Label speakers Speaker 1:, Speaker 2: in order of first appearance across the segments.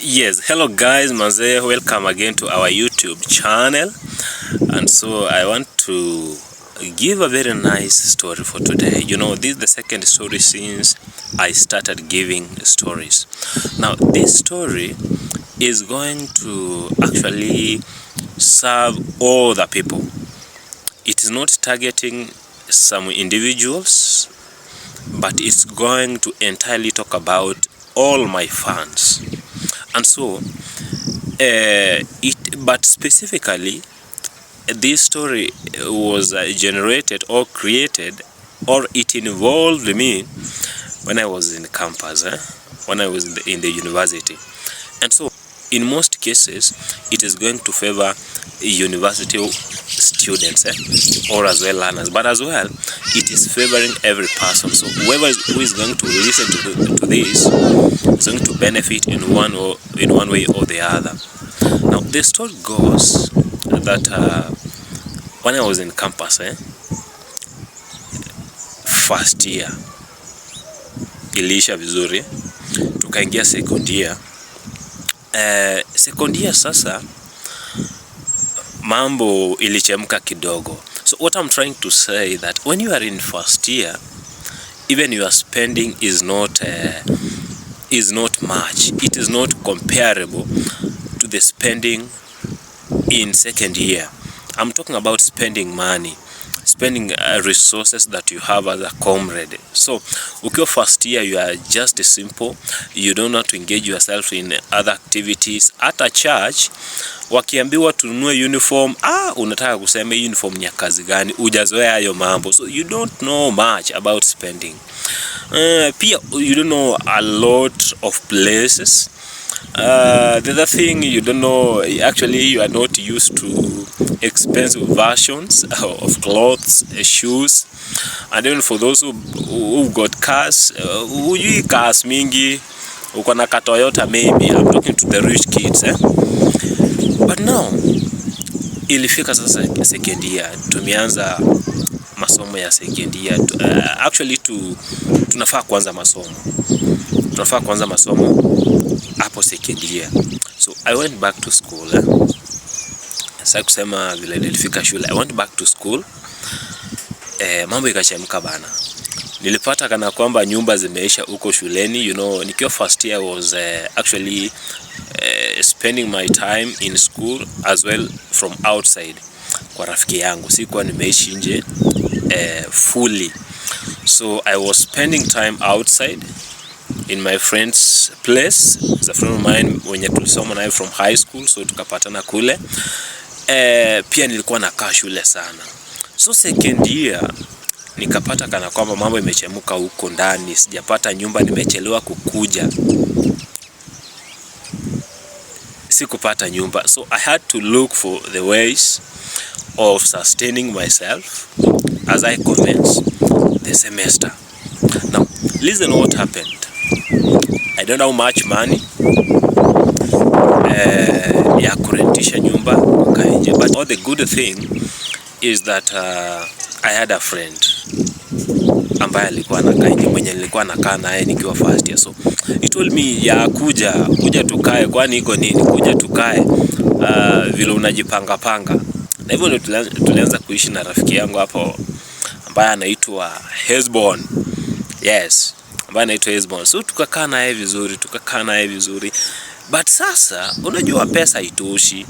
Speaker 1: Yes, hello guys, Manze, welcome again to our YouTube channel. And so I want to give a very nice story for today. You know, this is the second story since I started giving stories. Now, this story is going to actually serve all the people. It is not targeting some individuals, but it's going to entirely talk about all my fans. And so but specifically this story was generated or created, or it involved me when I was in campus, when I was in the university. And so in most cases it is going to favor university students, or as well learners, but as well it is favoring every person. So whoever who is going to listen to this is going to benefit in one way or the other. Now the story goes that when I was in campus, first year iliisha vizuri, tukaingia second year. Second year sasa mambo ilichemka kidogo. So what I'm trying to say that when you are in first year, even your spending is not much. It is not comparable to the spending in second year. I'm talking about spending money, spending resources that you have as a comrade. So ukiwa first year, you are just simple, you don't know to engage yourself in other activities. At a church wakiambiwa tununue uniform, unataka kusema uniform ni ya kazi gani? Hujazoea hayo mambo, so you don't know much about spending. Pia you don't know a lot of places. The other thing, you don't know, actually you are not used to expensive versions of clothes, shoes. And then for those who got cars, hujui cars mingi, uko na Toyota maybe. I'm talking to the rich kids, But now ilifika sasa second year, tumeanza masomo ya second year. Actually tunafaa kuanza masomo hapo second year. So I went back to school. Sasa kusema vile nilifika shule, I went back to school. Mambo ikachemka bana. Nilipata kana kwamba nyumba zimeisha huko shuleni. You know, nikiwa first year was actually spending my time in school as well from outside kwa rafiki yangu. Sikuwa nimeishi nje fully. So I was spending time outside in my friend's place. It's a friend of mine wenye tulisoma naye from high school, so tukapatana kule. Pia nilikuwa nakaa shule sana. So second year nikapata kana kwamba mambo imechemuka huko ndani, sijapata nyumba, nimechelewa kukuja, sikupata nyumba. So I had to look for the ways of sustaining myself as I commenced the semester. Now listen what happened. I don't know how much money ya kurentisha nyumba ukaenje, but all the good thing is that I had a friend ambaye alikuwa anakaa nje, mwenye nilikuwa nakaa naye nikiwa first year. So he told me, ya kuja tukae, kwani iko nini, kuja tukae vile unajipanga panga. Na hivyo ndio tulianza kuishi na rafiki yangu hapo ambaye anaitwa Hezbon. Yes, ambaye anaitwa Hezbon. So tukakaa naye vizuri. But sasa unajua pesa haitoshi.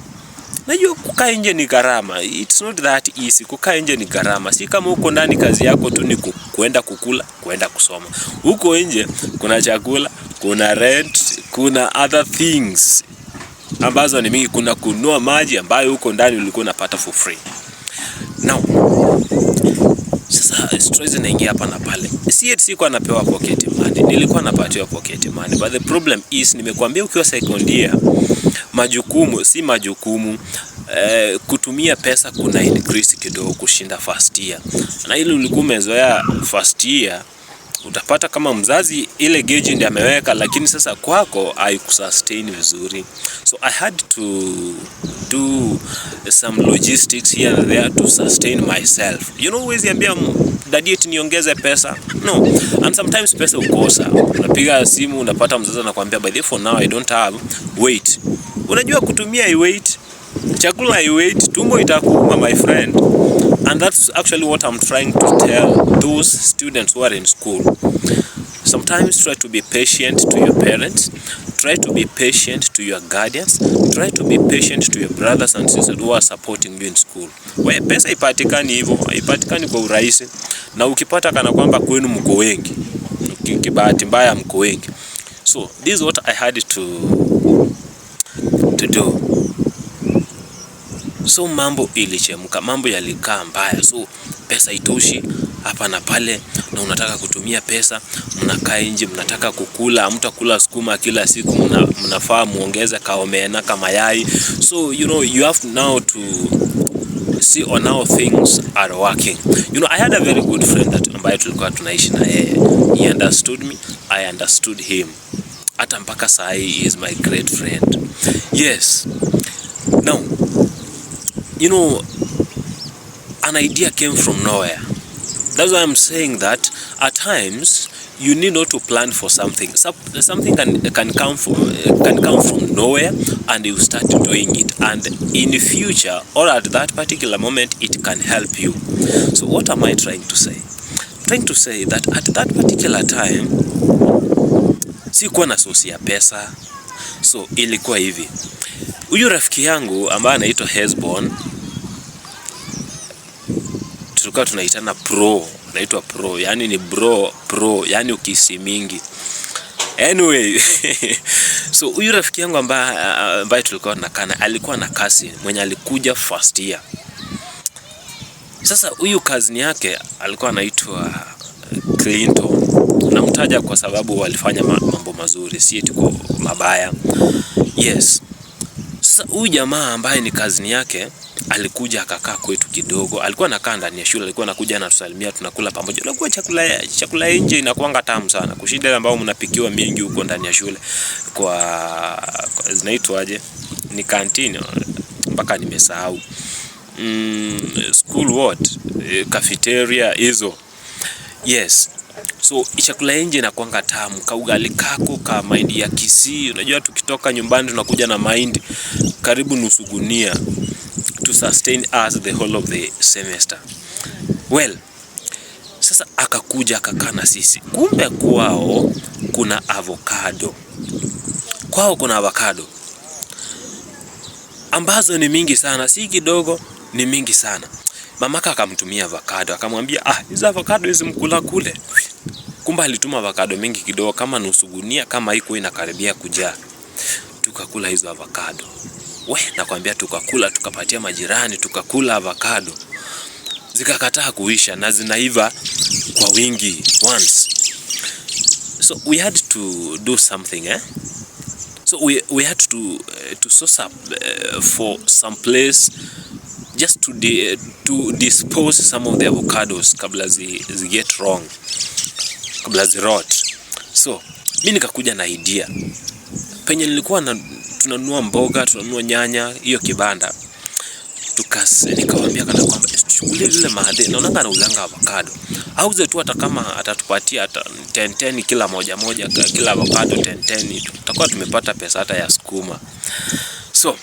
Speaker 1: Najua kukaa nje ni gharama. It's not that easy. Kukaa nje ni gharama. Si kama uko ndani kazi yako tu ni kwenda kukula, kwenda kusoma. Huko nje kuna chakula, kuna rent, kuna other things ambazo ni mingi, kuna kununua maji ambayo huko ndani ulikuwa unapata for free. Now sasa stress inaingia hapa na pale. Sikuwa napewa pocket money, nilikuwa napatiwa pocket money. But the problem is, nimekuambia ukiwa second year, majukumu kutumia pesa kuna increase kidogo kushinda first year. Na ile ulikuwa umezoea first year, Utapata kama mzazi ile gauge ndiye ameweka, lakini sasa kwako haikusustain vizuri. So I had to do some logistics here and there to sustain myself. You know, huwezi ambia daddy eti niongeze pesa. No. And sometimes pesa ukosa. Unapiga simu unapata mzazi anakuambia by the way for now I don't have, wait. Unajua kutumia I wait. Chakula I wait, tumbo itakuuma my friend. And that's actually what I'm trying to tell those students who are in school. Sometimes try to be patient to your parents, try to be patient to your guardians, try to be patient to your brothers and sisters who are supporting you in school. Pesa ipatikani hivyo, ipatikani kwa urahisi, na ukipata kana kwamba kwenu mko wengi, kibahati mbaya mko wengi. So this is what I had to do. So mambo ilichemka, mambo yalikaa mbaya. So pesa itoshi hapa na pale, na unataka kutumia pesa, mnakaa nje, mnataka kukula, mtakula sukuma kila siku, mnafaa muongeze kaomena kama mayai. So you know, you have now to see on how things are working. You know, I had a very good friend that ambaye tulikuwa tunaishi na yeye. He understood me, I understood him. Hata mpaka saa hii is my great friend. Yes. Now, you know, an idea came from nowhere. That's why I'm saying that at times you need not to plan for something. Something can come from nowhere, and you start doing it, and in the future or at that particular moment it can help you. So what am I trying to say? I'm trying to say that at that particular time sikuwa na source ya pesa. So ilikuwa hivi. Huyu rafiki yangu ambaye anaitwa Hezbon, tulikuwa tunaitana pro, naitwa pro, yani ni pro, yani ukisi mingi. Anyway, so huyu rafiki yangu ambaye tulikuwa tunakana alikuwa na cousin mwenye alikuja first year. Sasa huyu cousin yake alikuwa anaitwa Clinton. Namtaja kwa sababu walifanya mambo mazuri, si eti kwa mabaya. Yes. Sasa huyu jamaa ambaye ni cousin yake alikuja akakaa kwetu kidogo. Alikuwa anakaa ndani ya shule, alikuwa anakuja na tusalimia, tunakula pamoja. Unajua chakula nje inakuanga tamu sana. Kushinda ile ambao mnapikiwa mingi huko ndani ya shule. Kwa zinaitwaje? Ni canteen mpaka nimesahau. School what? Cafeteria hizo. Yes. So chakula nje inakuanga tamu, kaugali kako ka mahindi ya Kisii. Unajua tukitoka nyumbani tunakuja na mahindi karibu nusu gunia to sustain us the whole of the semester. Well, sasa akakuja akakaa na sisi. Kumbe kwao kuna avocado. Kwao kuna avocado ambazo ni mingi sana, si kidogo, ni mingi sana. Mamaka akamtumia avocado, akamwambia hizo avocado hizi mkula kule. Kumbe alituma avocado mingi kidogo kama nusu gunia, kama iko inakaribia kujaa. Tukakula hizo avocado. Nakwambia tukakula, tukapatia majirani, tukakula avocado. Zikakataa kuisha na zinaiva kwa wingi once. So we had to do something, So we had to source up for some place just to dispose some of the avocados kabla zi get wrong, kabla zi rot. So mimi nikakuja na idea. Penye nilikuwa tunanunua mboga, tunanunua nyanya, hiyo kibanda. Nikamwambia kana kwamba chukulie vile mahali naona anauzanga avocado. Auze tu hata kama atatupatia hata 10 kila moja kila avocado 10 tutakuwa tumepata pesa hata ya sukuma. So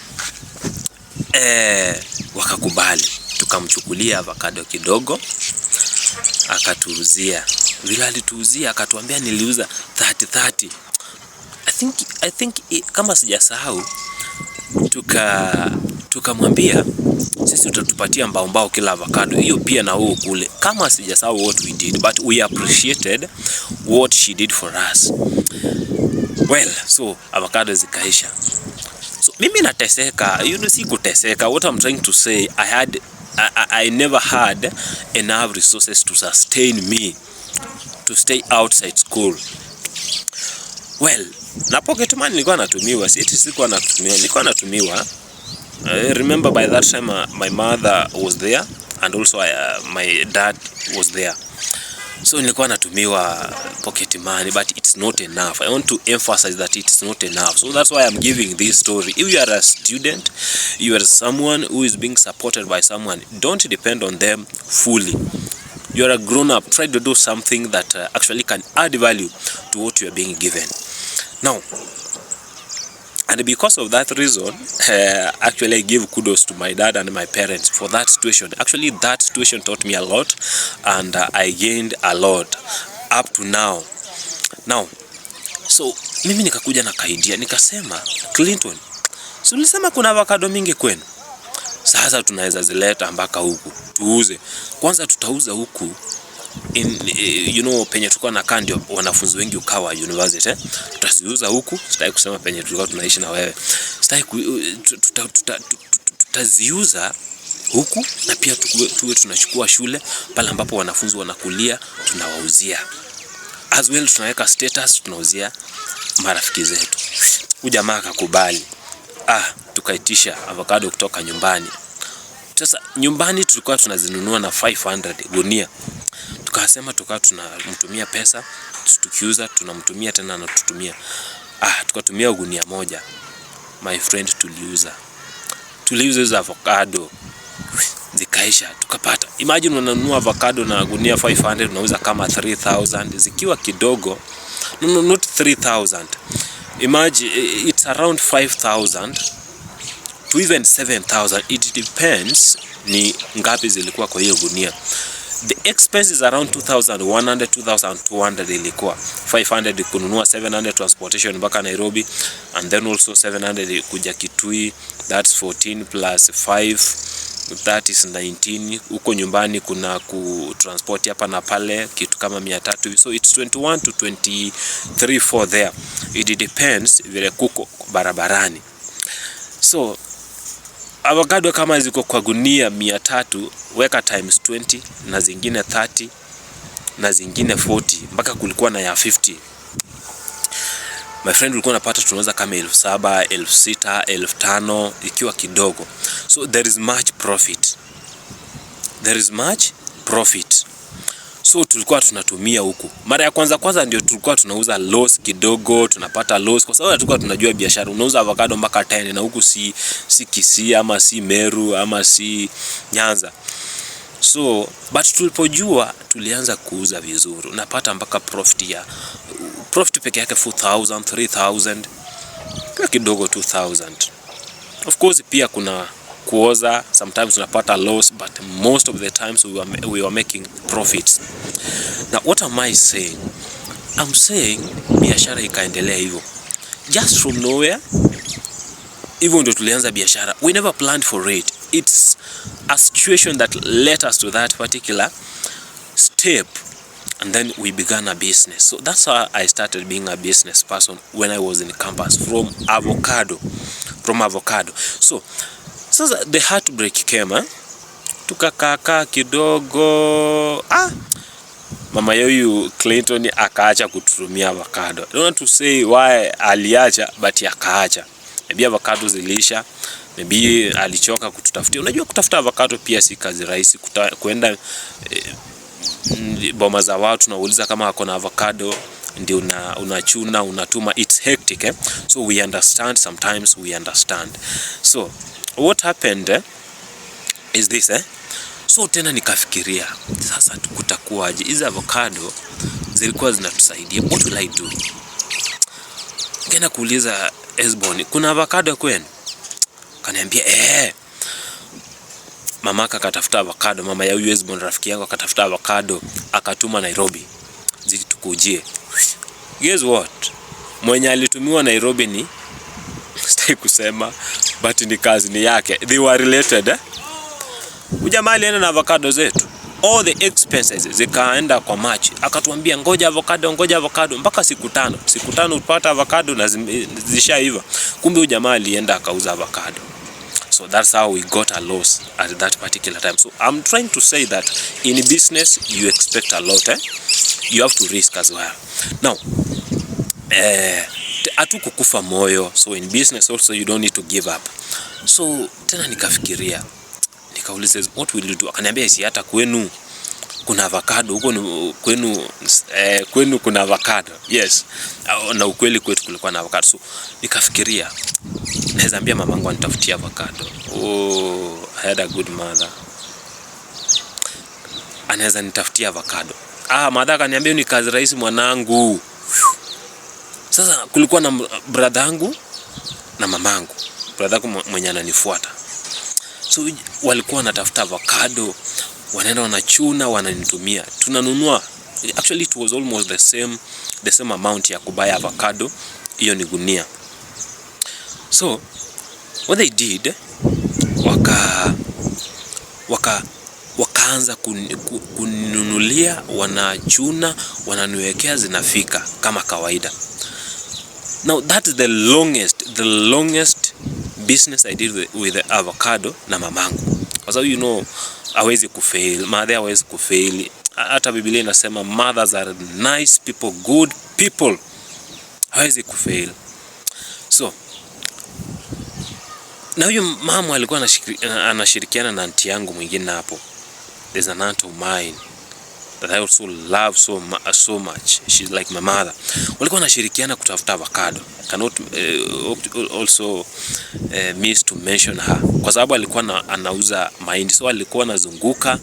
Speaker 1: wakakubali. Tukamchukulia avocado kidogo, akatuuzia. Vile alituuzia akatuambia niliuza 30. I think kama sijasahau, tukamwambia sisi tutatupatia mbao kila avocado. Hiyo pia na wewe kule. Kama sijasahau what we did, but we appreciated what she did for us. Well, so avocado zikaisha. So mimi nateseka, si kuteseka. What I'm trying to say, I never had enough resources to sustain me to stay outside school. Well, na pocket money nilikuwa natumiwa, nilikuwa natumiwa. I remember by that time my mother was there, and also my dad was there. So nilikuwa natumiwa pocket money, but it's not enough. I want to emphasize that it's not enough. So that's why I'm giving this story. If you are a student, you are someone who is being supported by someone, don't depend on them fully. You are a grown-up. Try to do something that actually can add value to what you are being given. Now, and because of that reason, actually I give kudos to my dad and my parents for that situation. Actually, that situation taught me a lot, and I gained a lot up to now. So mimi nikakuja na idea, nikasema, Clinton, si ulisema kuna avocado mingi kwenu? Sasa tunaweza zileta mpaka huku tuuze. Kwanza tutauza huku penye tulikuwa na kandio wanafunzi wengi ukawa university, tutaziuza huku. Sitaki kusema penye tulikuwa tunaishi na wewe, tutaziuza huku, na pia tuwe tunachukua shule pale ambapo wanafunzi wanakulia, tunawauzia as well. Tunaweka status, tunauzia marafiki zetu. Ujamaa akakubali. Tukaitisha avocado kutoka nyumbani. Sasa nyumbani tulikuwa tunazinunua na 500 gunia. Tukasema tunamtumia pesa, tukiuza tunamtumia tena na tutumia. Tukatumia gunia moja. My friend, tuliuza hizo avocado zikaisha, tukapata. Imagine unanunua avocado na gunia 500, unauza kama 3000 zikiwa kidogo. No, not 3000. Imagine it's around 5000 to even 7000. It depends ni ngapi zilikuwa kwa hiyo gunia. The expense is around 2100, 2200 ilikuwa. 500 kununua, 700 transportation mpaka Nairobi, and then also 700 kuja Kitui. That's 14 plus 5, that is 19. Huko nyumbani kuna transport hapa na pale kitu kama 300. So it's 21 to 23 for there. It depends vile kuko barabarani. So avocado kama ziko kwa gunia 300, weka times 20, na zingine 30, na zingine 40, mpaka kulikuwa na ya 50. My friend, ulikuwa unapata tunauza kama 7,000, 6,000, 5,000 ikiwa kidogo. So there is much profit. So tulikuwa tunatumia huku. Mara ya kwanza ndio tulikuwa tunauza loss kidogo, tunapata loss kwa sababu tulikuwa tunajua biashara. Unauza avocado mpaka 10, na huku si Kisii ama si Meru ama si Nyanza. So but tulipojua tulianza kuuza vizuri. Unapata mpaka profit peke yake 4,000, 3,000, kidogo 2,000. Of course pia kuna kuoza, sometimes unapata loss, but most of the times we were making profits. Now what am I saying? I'm saying biashara ikaendelea hivyo just from nowhere. Hivyo ndio tulianza biashara. We never planned for it. It's a situation that led us to that particular step, and then we began a business. So that's how I started being a business person when I was in campus, from avocado. So the heartbreak came. Tukakaa kidogo. Mama yoyu Clinton akaacha kututumia avocado. I don't want to say why aliacha, but akaacha. Maybe avocado zilisha, maybe alichoka kututafutia. Unajua kutafuta avocado pia si kazi rahisi. Kuenda boma za watu na uuliza kama wako na avocado, ndio unachuna unatuma. It's hectic, So we understand, sometimes we understand. So what happened is this, So tena nikafikiria, sasa kutakuwaje? Hizo avocado zilikuwa zinatusaidia. What will I do? Ngena kuuliza Esbon, kuna avocado kwenu? Kaniambia mamaka akatafuta avocado. Mama ya Esbon rafiki yangu akatafuta avocado, akatuma Nairobi zitukujie. Guess what? Mwenye alitumiwa Nairobi ni sitaki kusema, but ni kazi ni yake. They were related. Ujamaa alienda na avocado zetu. All the expenses zikaenda kwa match. Akatuambia ngoja avocado mpaka siku 5. Siku 5 upata avocado na zishaiva. Kumbe ujamaa alienda akauza avocado. So that's how we got a loss at that particular time. So I'm trying to say that in business you expect a lot, You have to risk as well. Now, hatukukufa moyo. So in business also you don't need to give up. So tena nikafikiria, nikauliza what will you do? Akaniambia si hata kwenu kuna avocado huko kwenu kuna avocado. Yes, na ukweli kwetu kulikuwa na avocado. So nikafikiria naweza ambia mamangu anitafutie avocado. I had a good mother. Anaweza nitafutia avocado. Mother akaniambia ni kazi rahisi mwanangu. Sasa kulikuwa na brother yangu na mamangu. Brother yangu mwenye ananifuata. So walikuwa wanatafuta avocado, wanaenda wanachuna, wananitumia. Tunanunua. Actually it was almost the same amount ya kubaya avocado. Hiyo ni gunia. So what they did, wakaanza kununulia, wanachuna, wananiwekea, zinafika kama kawaida. Now that's the longest business I did with the avocado na mamangu. Kwa sababu hawezi kufail, mother hawezi kufail. Hata Biblia inasema mothers are nice people, good people. Hawezi kufail. So na huyu mama alikuwa anashirikiana na aunti yangu mwingine hapo. There's an aunt of mine that I also love so much. She's like my mother. Walikuwa wanashirikiana kutafuta avocado. Cannot also miss to mention her. Kwa sababu alikuwa anauza mahindi. So alikuwa anazunguka.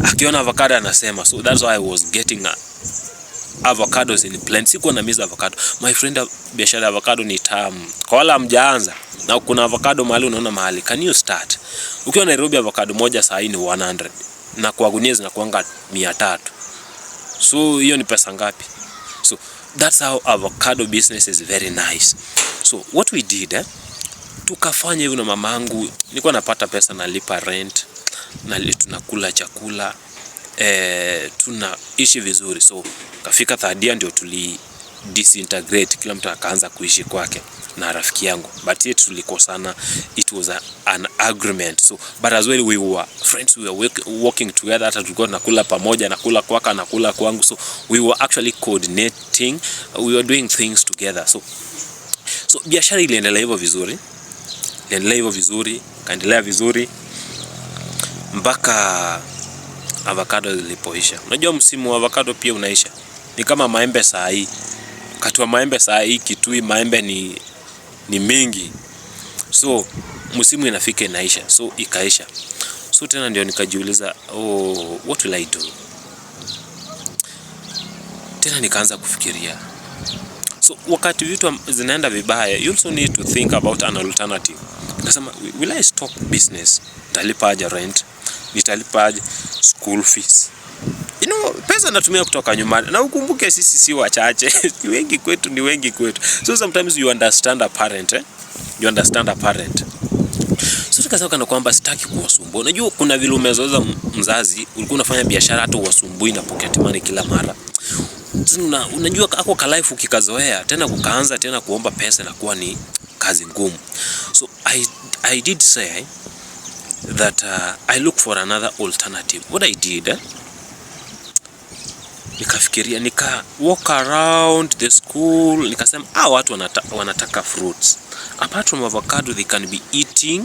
Speaker 1: Akiona avocado anasema. So that's why I was getting avocados in plenty. Sikuwa na miss avocado. My friend, biashara avocado ni tamu. Kwa wala hamjaanza na kuna avocado mahali unaona mahali, can you start? Ukiwa Nairobi avocado moja saa hii ni 100 na kwa gunia zinakuanga 300. So hiyo ni pesa ngapi? So that's how avocado business is very nice. So what we did, tukafanya hivyo na mamangu. Nilikuwa napata pesa, nalipa rent, tunakula chakula, tunaishi vizuri. So kafika third year ndio disintegrate, kila mtu akaanza kuishi kwake na rafiki yangu. But yet tulikosana. It was an agreement. So but as well we were friends, we were working together. Hata tulikuwa tunakula pamoja, nakula kwaka, nakula kwangu. So we were actually coordinating, we were doing things together. So biashara iliendelea hivyo vizuri, kaendelea vizuri mpaka avocado zilipoisha. Unajua msimu wa avocado pia unaisha. Ni kama maembe saa hii. Wakati wa maembe saa hii Kitui maembe ni mingi. So msimu inafika inaisha. So ikaisha. So tena ndio nikajiuliza, what will I do? Tena nikaanza kufikiria. So wakati vitu zinaenda vibaya, you also need to think about an alternative. Nikasema, will I stop business? Nitalipa aje rent? Nitalipa aje school fees? Pesa natumia kutoka nyumbani. Na ukumbuke sisi si wachache. Ni wengi kwetu. So sometimes you understand a parent, You understand a parent. So tukasema kana kwamba sitaki kuwasumbua. Unajua kuna vile umezoeza mzazi, ulikuwa unafanya biashara hata uwasumbui na pocket money kila mara. Unajua kako ka life ukikazoea, tena kukaanza tena kuomba pesa na kuwa ni kazi ngumu. So I did say that I look for another alternative. What I did, nikafikiria, nika walk around the school, nikasema watu wanataka fruits. Apart from avocado, they can be eating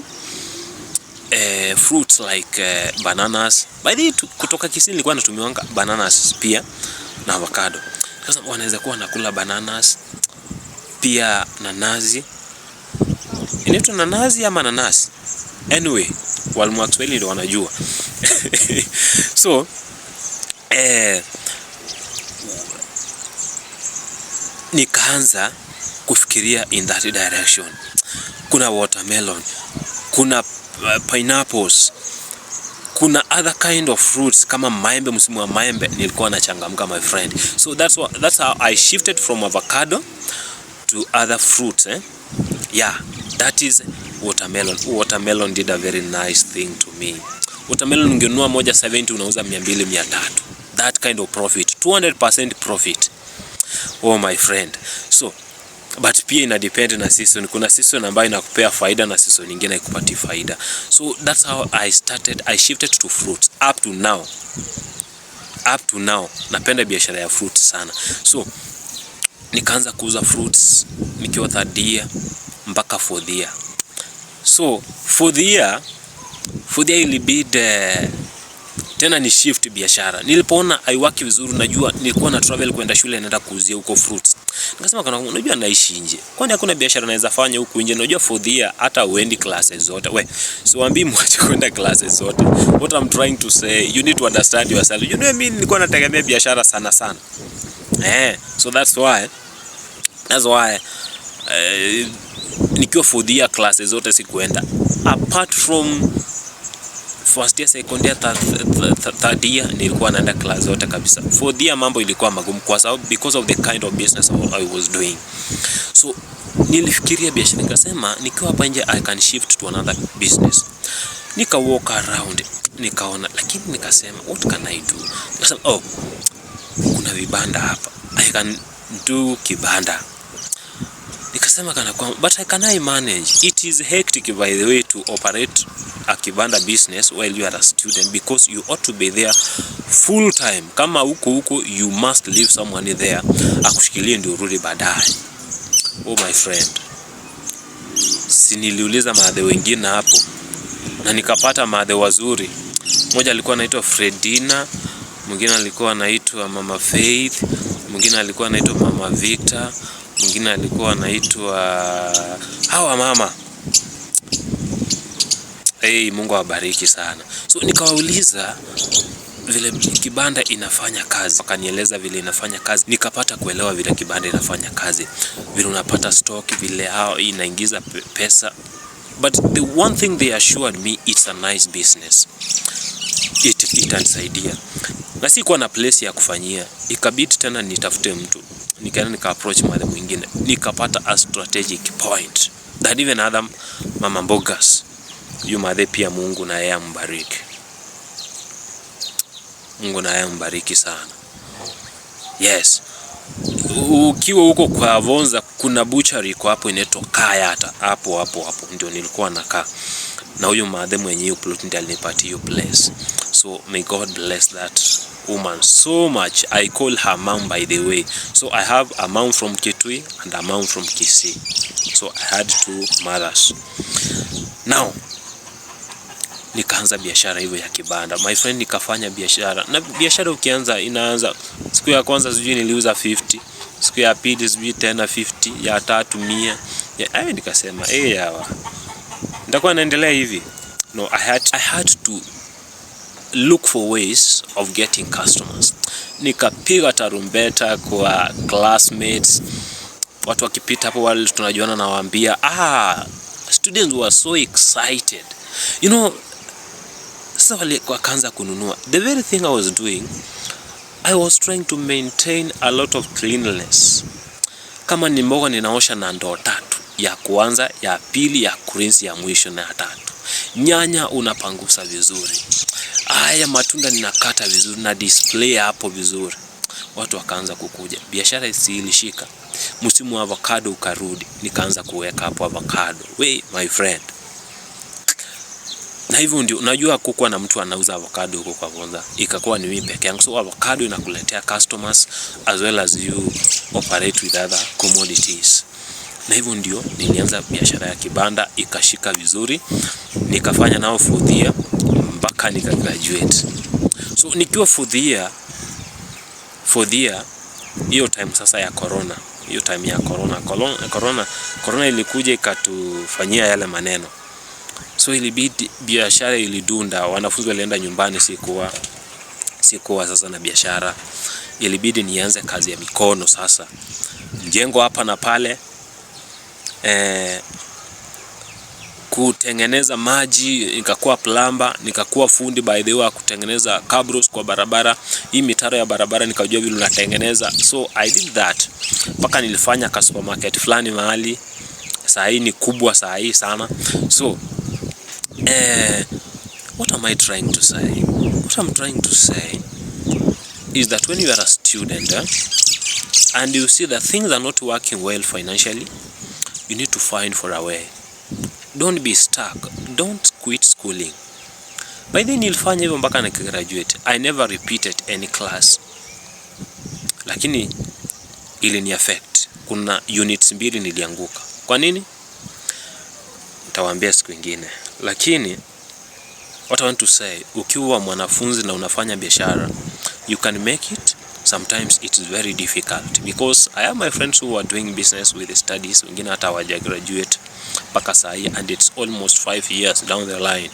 Speaker 1: fruits like bananas. By the way, kutoka Kisii nilikuwa natumiwanga bananas pia na avocado. Sasa wanaweza kuwa nakula bananas pia nanasi. Inaitwa nanasi ama nanasi? Anyway, walimu wa Kiswahili ndio wanajua. So nikaanza kufikiria in that direction. Kuna watermelon, kuna pineapples, kuna other kind of fruits kama maembe. Msimu wa maembe nilikuwa nachangamka, my friend. So that's how I shifted from avocado to other fruits. Yeah, that is watermelon. Watermelon did a very nice thing to me. Watermelon ungenunua moja 70 unauza 200 300. That kind of profit, 200% profit. Oh my friend. So but pia ina depend na season. Kuna season ambayo inakupea faida na season nyingine haikupatii faida. So that's how I shifted to fruits. Up to now napenda biashara ya fruit sana. So nikaanza kuuza fruits nikiwa third year mpaka fourth year. So fourth year ilibidi tena ni shift biashara. Nilipoona haiwaki vizuri, najua nilikuwa na travel kwenda shule naenda kuuzia huko fruits. Nikasema kana unajua naishi nje, kwani hakuna biashara naweza fanya huku nje? Unajua for the year hata uendi classes zote. Siwaambii mwache kwenda classes zote. What I'm trying to say, you need to understand yourself. You know, mimi nilikuwa nategemea biashara sana. So that's why nikiwa for the year classes zote sikuenda, apart from first year, second year, third year nilikuwa naenda class zote kabisa. For the year mambo ilikuwa magumu kwa sababu because of the kind of business I was doing. So nilifikiria biashara, nikasema nikiwa hapa nje I can shift to another business. Nika walk around, nikaona, lakini nikasema what can I do? Nikasema kuna vibanda hapa, I can do kibanda. Nikasema but I manage. It is hectic by the way to operate a kibanda business while you are a student, because you ought to be there full time. Kama huko you must leave someone there akushikilie ndio urudi baadaye. My friend, niliuliza maadhe wengine hapo na nikapata maadhe wazuri. Mmoja alikuwa anaitwa Fredina, mwingine alikuwa anaitwa Mama Faith, mwingine alikuwa anaitwa Mama Victor, mwingine alikuwa anaitwa hawa mama. Mungu awabariki sana. So nikawauliza vile kibanda inafanya kazi, wakanieleza vile inafanya kazi. Nikapata kuelewa vile kibanda inafanya kazi, vile unapata stock, vile hao inaingiza pesa. But the one thing they assured me, it's a nice business. Itanisaidia. Na sikuwa na place ya kufanyia, ikabidi tena nitafute mtu. Nika approach mother mwingine, nikapata a strategic point that even other mama mbogas, mother pia Mungu na yeye ambariki. Mungu na yeye ambariki sana. Yes. Ukiwa huko kwa Vonza kuna butchery kwa hapo inaitwa Kayata. Hapo ndio nilikuwa nakaa. Na huyo mother mwenyewe plot ndiye alinipatia hiyo place. So may God bless that woman so much. I call her mom by the way. So I have a mom from Kitui and a mom from Kisii. So I had two mothers. Now nikaanza biashara hivyo ya kibanda. My friend, nikafanya biashara. Na biashara ukianza inaanza siku ya kwanza sijui niliuza 50, siku ya pili sijui tena 50, ya tatu 100. Nikasema yawa nitakuwa naendelea hivi. No, I had to look for ways of getting customers. Nikapiga tarumbeta kwa classmates, watu wakipita hapo wale tunajuana, na waambia students were so excited, you know. Sasa wale wakaanza kununua. The very thing I was doing, I was trying to maintain a lot of cleanliness. Kama ni mboga ninaosha na ndoo 3, ya kwanza, ya pili, ya kurinsi, ya mwisho na ya 3. Nyanya unapangusa vizuri. Matunda ninakata vizuri na display hapo vizuri. Watu wakaanza kukuja. Biashara ilishika. Msimu wa avocado ukarudi, nikaanza kuweka hapo avocado. My friend. Na hivyo ndio unajua kukuwa na mtu anauza avocado huko kwa Vonza, ikakuwa ni mimi peke yangu. So avocado inakuletea customers as well as you operate with other commodities. Na hivyo ndio nilianza biashara ya kibanda, ikashika vizuri. Nikafanya nao for the year mpaka nika graduate. So nikiwa for the year hiyo time sasa ya corona, hiyo time ya corona ilikuja ikatufanyia yale maneno. So ilibidi biashara ilidunda, wanafunzi walienda nyumbani, sikuwa sasa na biashara. Ilibidi nianze kazi ya mikono sasa. Mjengo hapa na pale, kutengeneza maji, nikakuwa plumber, nikakuwa fundi by the way kutengeneza cabros kwa barabara. Hii mitaro ya barabara nikajua vile unatengeneza. So I did that. Mpaka nilifanya ka supermarket fulani mahali. Saa hii ni kubwa saa hii sana. So what am I trying to say? What I'm trying to say is that when you are a student and you see that things are not working well financially, you need to find for a way. Don't be stuck. Don't quit schooling. By then nilifanya hivyo mpaka na graduate. I never repeated any class. Lakini ili ni affect. Kuna units 2 nilianguka. Kwa nini? Nitawaambia siku nyingine. Lakini What I want to say, ukiwa mwanafunzi na unafanya biashara, you can make it. Sometimes it is very difficult, because I have my friends who are doing business with the studies, wengine hata hawaja graduate mpaka sahi, and it's almost 5 years down the line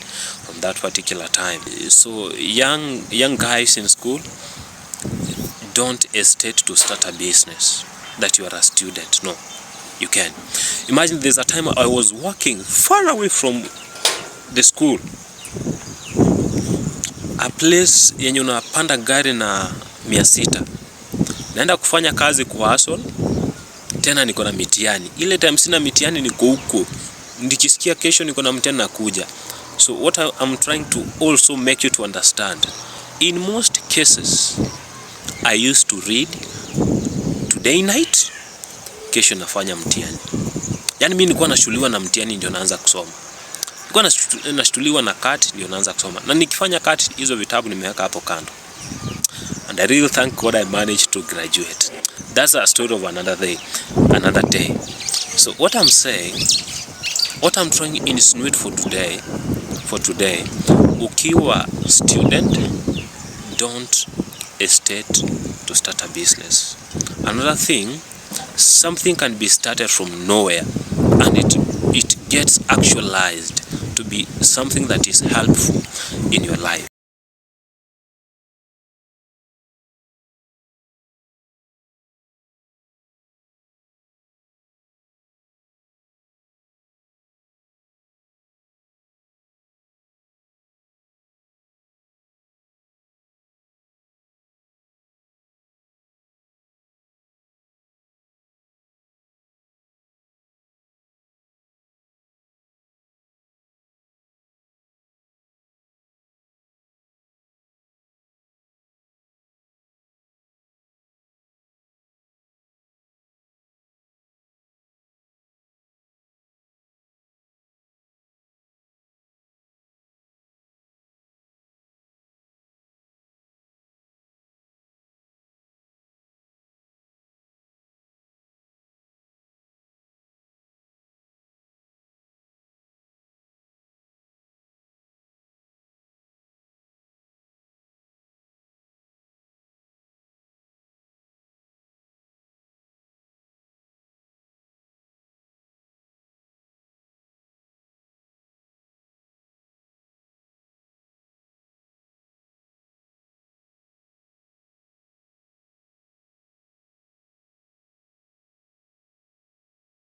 Speaker 1: from that particular time. So young guys in school, don't hesitate to start a business that you are a student. No, you can. Imagine there's a time I was working far away from the school, a place yenye unapanda gari na 600. Naenda kufanya kazi kwa hustle, tena niko na mitihani. Ile time sina mitihani niko huko, nikisikia kesho niko na mtihani nakuja. So what I'm trying to also make you to understand, in most cases I used to read today night, kesho nafanya mtihani. Yani mimi nilikuwa nashtuliwa na mtihani ndio naanza kusoma. Nilikuwa nashtuliwa na kati ndio naanza kusoma. Na nikifanya kati, hizo vitabu nimeweka hapo kando. And I really thank God I managed to graduate. That's a story of another day. So what I'm saying, what I'm trying to insinuate for today, ukiwa student, don't hesitate to start a business. Another thing, something can be started from nowhere and it gets actualized to be something that is helpful in your life.